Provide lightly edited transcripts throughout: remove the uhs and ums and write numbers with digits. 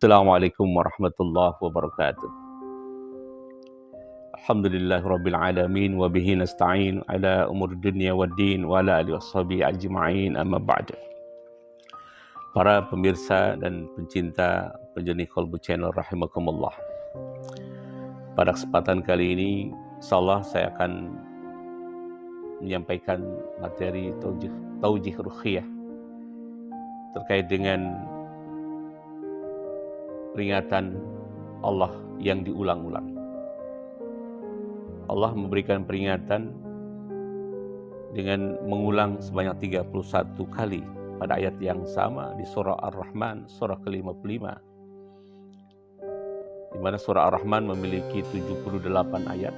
Assalamualaikum warahmatullahi wabarakatuh. Alhamdulillahirabbil alamin wa bihi nasta'in ala umur dunya waddin wa ala alihi washabihi ajma'in amma ba'du. Para pemirsa dan pencinta penjenih Kolbu Channel rahimakumullah. Pada kesempatan kali ini insyaallah saya akan menyampaikan materi taujih ruqyah terkait dengan peringatan Allah yang diulang-ulang. Allah memberikan peringatan dengan mengulang sebanyak 31 kali pada ayat yang sama di surah Ar-Rahman, surah ke-55. Di mana surah Ar-Rahman memiliki 78 ayat,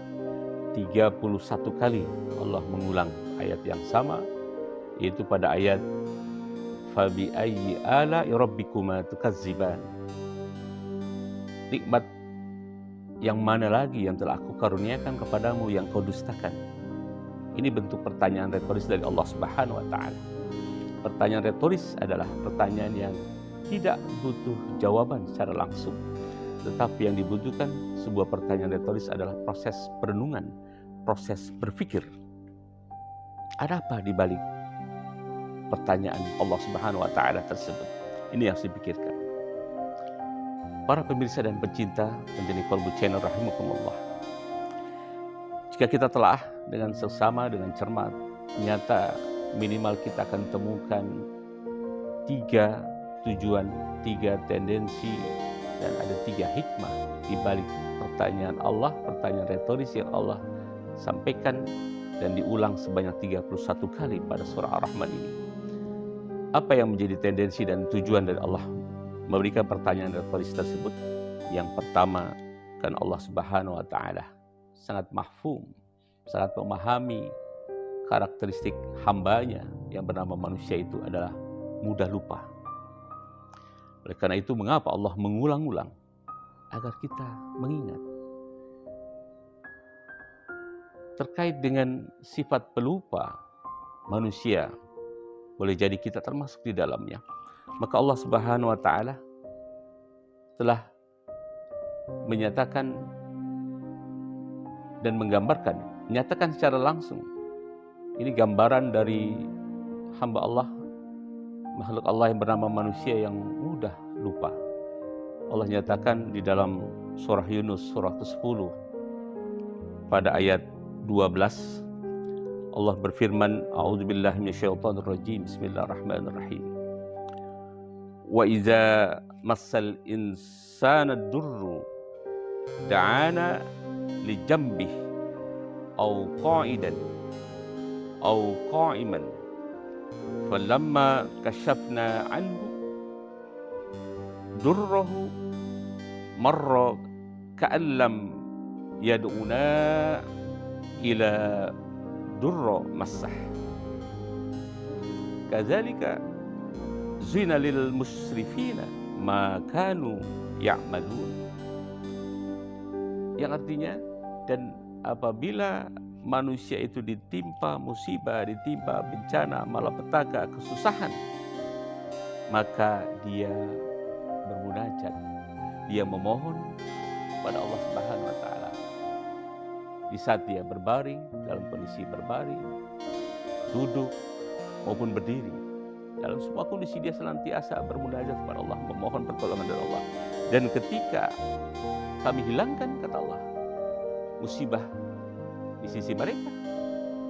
31 kali Allah mengulang ayat yang sama, yaitu pada ayat Fabi ayyi ala'i rabbikuma tukadziban. Nikmat yang mana lagi yang telah aku karuniakan kepadamu yang kau dustakan? Ini bentuk pertanyaan retoris dari Allah Subhanahu wa Ta'ala. Pertanyaan retoris adalah pertanyaan yang tidak butuh jawaban secara langsung, tetapi yang dibutuhkan sebuah pertanyaan retoris adalah proses perenungan, proses berpikir. Ada apa di balik pertanyaan Allah Subhanahu wa Ta'ala tersebut? Ini yang harus dipikirkan. Para pemirsa dan pencinta penjenih Kolbu Channel rahimakumullah. Jika kita telah dengan seksama, dengan cermat, ternyata minimal kita akan temukan 3 tujuan, 3 tendensi, dan ada 3 hikmah di balik pertanyaan Allah, pertanyaan retoris yang Allah sampaikan dan diulang sebanyak 31 kali pada surah Ar-Rahman ini. Apa yang menjadi tendensi dan tujuan dari Allah memberikan pertanyaan retoris tersebut? Yang pertama, kan Allah Subhanahu wa Ta'ala sangat mahfum, sangat memahami karakteristik hambanya yang bernama manusia itu adalah mudah lupa. Oleh karena itu, mengapa Allah mengulang-ulang? Agar kita mengingat. Terkait dengan sifat pelupa manusia, boleh jadi kita termasuk di dalamnya. Maka Allah Subhanahu wa Ta'ala telah menyatakan dan menggambarkan, menyatakan secara langsung. Ini gambaran dari hamba Allah, makhluk Allah yang bernama manusia yang mudah lupa. Allah nyatakan di dalam surah Yunus, surah ke-10, pada ayat 12, Allah berfirman, A'udzubillahi minasyaitonirrajim, Bismillahirrahmanirrahim. Wa iza massal insana durru da'ana li jambih aw qa'idan aw qa'iman falamma kashafna anhu durrahu marra ka'an lam yad'una ila durra massah kadzalika zina lil musrifina ma kanu ya'malun. Yang artinya, dan apabila manusia itu ditimpa musibah, ditimpa bencana, malapetaka, kesusahan, maka dia bermunajat, dia memohon pada Allah Subhanahu wa Ta'ala. Di saat dia berbaring, dalam kondisi berbaring, duduk maupun berdiri, dalam semua kondisi dia senantiasa bermunajat kepada Allah, memohon pertolongan dari Allah. Dan ketika kami hilangkan, kata Allah, musibah di sisi mereka,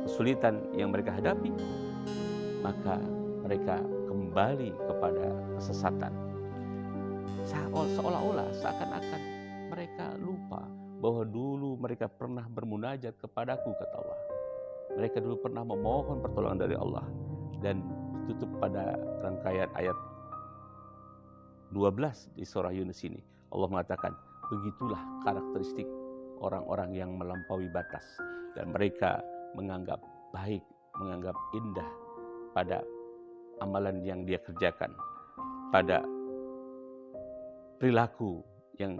kesulitan yang mereka hadapi, maka mereka kembali kepada kesesatan. Seolah-olah, seakan-akan mereka lupa bahwa dulu mereka pernah bermunajat kepadaku, kata Allah. Mereka dulu pernah memohon pertolongan dari Allah. Dan ditutup pada rangkaian ayat 12 di surah Yunus ini. Allah mengatakan, begitulah karakteristik orang-orang yang melampaui batas. Dan mereka menganggap baik, menganggap indah pada amalan yang dia kerjakan, pada perilaku yang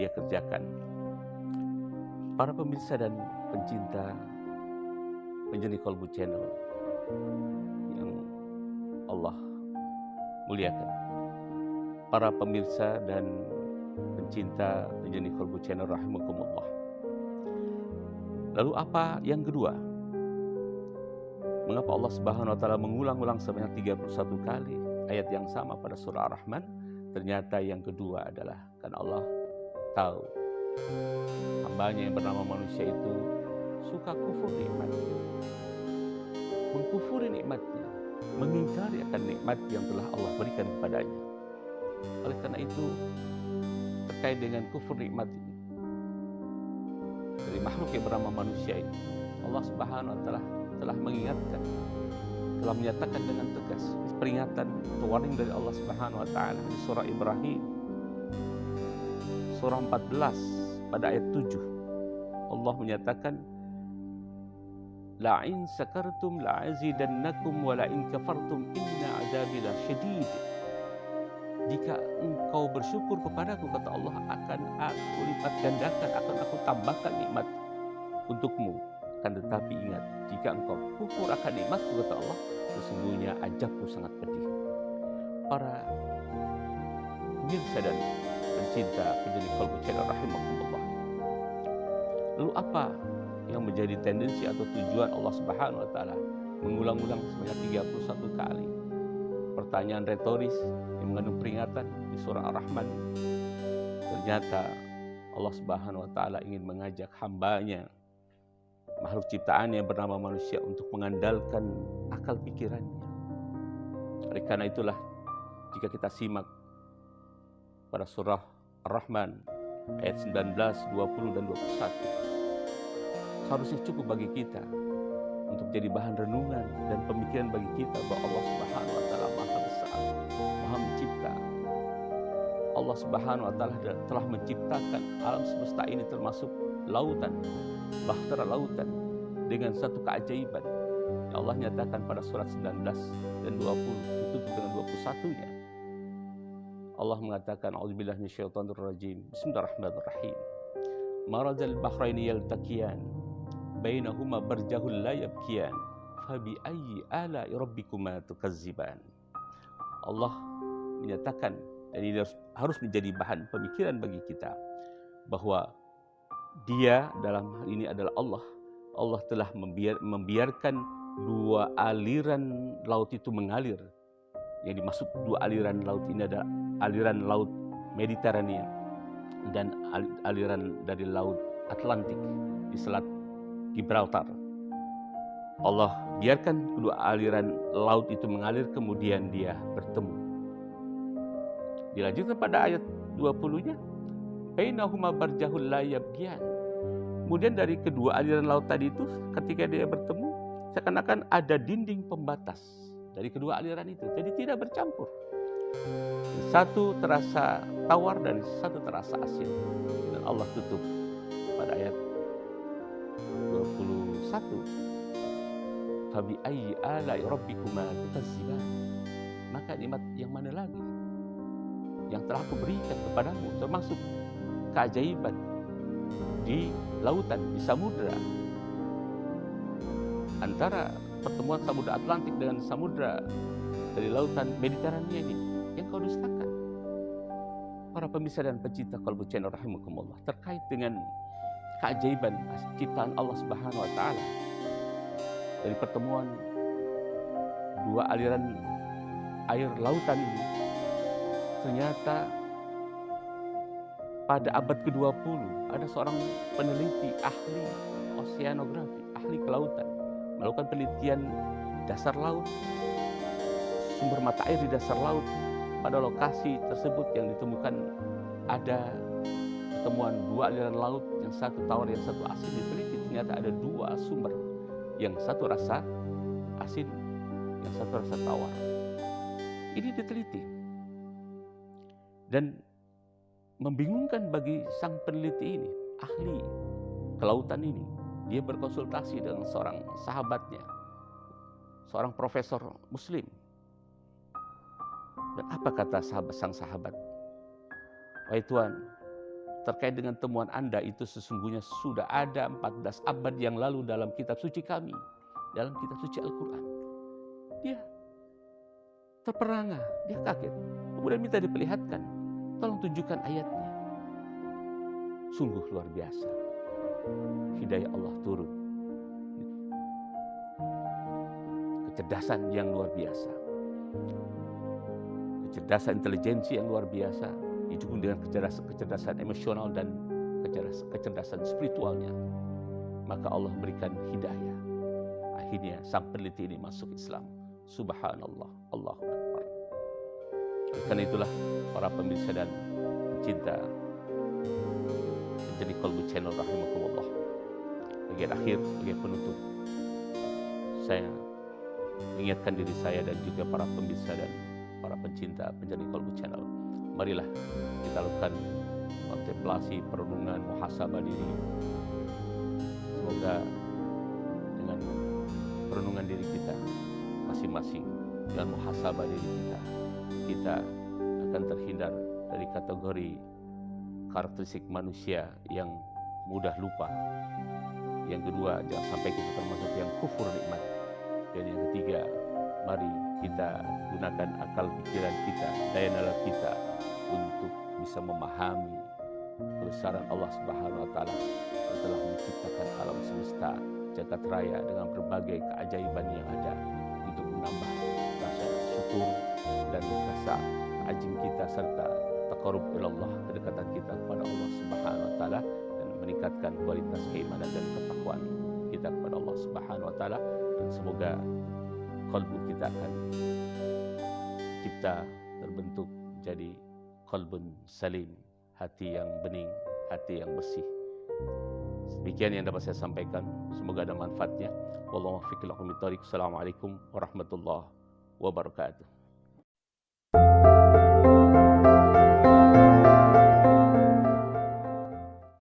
dia kerjakan. Para pemirsa dan pencinta penjenih Kolbu Channel yang Allah muliakan, para pemirsa dan pencinta penyanyi Kolbu Channel rahimakumullah. Lalu apa yang kedua? Mengapa Allah Subhanahu wa taala mengulang-ulang sebanyak 31 kali ayat yang sama pada surah Ar-Rahman? Ternyata yang kedua adalah karena Allah tahu hambanya yang bernama manusia itu suka kufur nikmat, mengkufuri nikmatnya, mengingkari akan nikmat yang telah Allah berikan kepadanya. Oleh karena itu, terkait dengan kufur nikmat ini dari makhluk yang bernama manusia ini, Allah Subhanahu wa taala telah mengingatkan, telah menyatakan dengan tegas peringatan atau warning dari Allah Subhanahu wa taala di surah Ibrahim surah 14 pada ayat 7. Allah menyatakan, la'in sakartum la'azidannakum wa la'in kafartum inna adzabi lasyadid. Jika engkau bersyukur kepadaku, kata Allah, akan aku lipat gandakan, akan aku tambahkan nikmat untukmu. Akan tetapi ingat, jika engkau kufur akan nikmatku, kata Allah, sesungguhnya azabku sangat pedih. Para pemirsa dan pencinta penyanyi Kolbu Channel rahimakumullah. Lalu apa yang menjadi tendensi atau tujuan Allah Subhanahu wa taala mengulang-ulang sebanyak 31 kali pertanyaan retoris yang mengandung peringatan di surah Ar-Rahman? Ternyata Allah Subhanahu wa taala ingin mengajak hambanya, makhluk ciptaan yang bernama manusia, untuk mengandalkan akal pikirannya. Oleh karena itulah, jika kita simak pada surah Ar-Rahman ayat 19, 20 dan 21, seharusnya cukup bagi kita untuk jadi bahan renungan dan pemikiran bagi kita bahwa Allah Subhanahu wa taala Maha Besar, Maha Mencipta. Allah Subhanahu wa taala telah menciptakan alam semesta ini, termasuk lautan, bahtera lautan, dengan satu keajaiban yang Allah nyatakan pada surat 19 dan 20, ditutup dengan 21-nya. Allah mengatakan, a'udzubillahi minasyaitonir rajim. Bismillahirrahmanirrahim. Marajal bahraini yaltaqiyan bainahuma barjahul la yabkiyan fabi ayyi ala'i rabbikuma tukazziban. Allah menyatakan, dan ini harus menjadi bahan pemikiran bagi kita, bahwa Dia dalam hal ini adalah Allah. Allah telah membiarkan dua aliran laut itu mengalir. Yang dimaksud dua aliran laut ini adalah aliran laut Mediterania dan aliran dari laut Atlantik di Selat Gibraltar. Allah biarkan kedua aliran laut itu mengalir, kemudian dia bertemu. Dilanjutkan pada ayat 20-nya, bainahuma barjahul la yabghiyan. Kemudian dari kedua aliran laut tadi itu, ketika dia bertemu, seakan-akan ada dinding pembatas dari kedua aliran itu. Jadi tidak bercampur. Satu terasa tawar dan satu terasa asin. Dan Allah tutup pada ayat 21. Fabi ayyi ala'i rabbikuma tukazziban. Maka nikmat yang mana lagi yang telah aku berikan kepadamu, termasuk keajaiban di lautan, di samudra, antara pertemuan samudra Atlantik dengan samudra dari lautan Mediterania ini, yang kau dustakan. Para pemirsa dan pencinta Kolbu Channel rahimakumullah, terkait dengan keajaiban ciptaan Allah Subhanahu wa taala dari pertemuan dua aliran air lautan ini, ternyata pada abad ke-20 ada seorang peneliti ahli oseanografi, ahli kelautan, melakukan penelitian dasar laut, sumber mata air di dasar laut. Pada lokasi tersebut yang ditemukan ada pertemuan dua aliran laut, yang satu tawar, yang satu asin. Diteliti, ternyata ada dua sumber, yang satu rasa asin, yang satu rasa tawar. Ini diteliti dan membingungkan bagi sang peneliti ini, ahli kelautan ini. Dia berkonsultasi dengan seorang sahabatnya, seorang profesor muslim. Dan apa kata sang sahabat? Wahai Tuan, terkait dengan temuan Anda itu sesungguhnya sudah ada 14 abad yang lalu dalam kitab suci kami, dalam kitab suci Al-Quran. Dia terperangah, dia kaget. Kemudian minta diperlihatkan. Tolong tunjukkan ayatnya. Sungguh luar biasa. Hidayah Allah turun. Kecerdasan yang luar biasa. Kecerdasan intelijensi yang luar biasa. Didukung dengan kecerdasan emosional dan kecerdasan spiritualnya. Maka Allah berikan hidayah. Akhirnya sang peneliti ini masuk Islam. Subhanallah, Allahu Akbar. Karena itulah para pemirsa dan pencinta Menjadi Qalbu Channel rahimakumullah. Bagian akhir, bagian penutup, saya mengingatkan diri saya dan juga para pemirsa dan para pencinta Menjadi Qalbu Channel. Marilah kita lakukan kontemplasi, perenungan, muhasabah diri. Semoga dengan perenungan diri kita masing-masing, dengan muhasabah diri kita akan terhindar dari kategori karakteristik manusia yang mudah lupa. Yang kedua, jangan sampai kita termasuk yang kufur nikmat. Dan yang ketiga, mari kita gunakan akal pikiran kita, daya nalar kita untuk bisa memahami kebesaran Allah Subhanahu wa taala yang telah menciptakan alam semesta jagat raya dengan berbagai keajaiban yang ada untuk menambah rasa syukur dan rasa ta'zim kita serta taqarrub ilallah, kedekatan kita kepada Allah Subhanahu wa taala dan meningkatkan kualitas keimanan dan ketakwaan kita kepada Allah Subhanahu wa taala. Dan semoga qalbu kita akan cipta terbentuk menjadi qalbun salim, hati yang bening, hati yang bersih. Demikian yang dapat saya sampaikan, semoga ada manfaatnya. Wallahu muwaffiq ila aqwamit thoriq. Assalamualaikum warahmatullahi wabarakatuh.